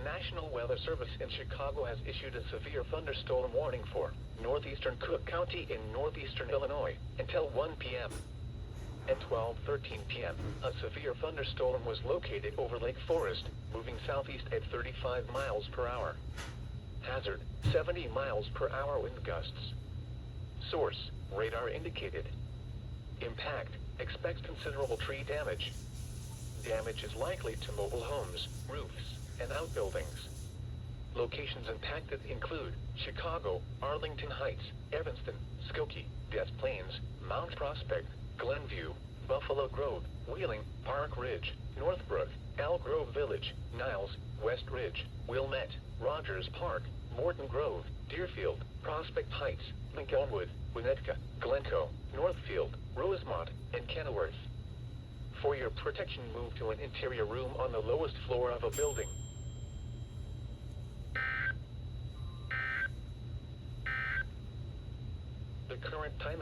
National Weather Service in Chicago has issued a severe thunderstorm warning for northeastern Cook County in northeastern Illinois until 1 p.m. At 12:13 p.m., a severe thunderstorm was located over Lake Forest, moving southeast at 35 miles per hour. Hazard, 70 miles per hour wind gusts. Source, radar indicated. Impact, expects considerable tree damage. Damage is likely to mobile homes, roofs, and outbuildings. Locations impacted include Chicago, Arlington Heights, Evanston, Skokie, Des Plaines, Mount Prospect, Glenview, Buffalo Grove, Wheeling, Park Ridge, Northbrook, Elk Grove Village, Niles, West Ridge, Wilmette, Rogers Park, Morton Grove, Deerfield, Prospect Heights, Lincolnwood, Winnetka, Glencoe, Northfield, Rosemont, and Kenilworth. For your protection, move to an interior room on the lowest floor of a building. The current time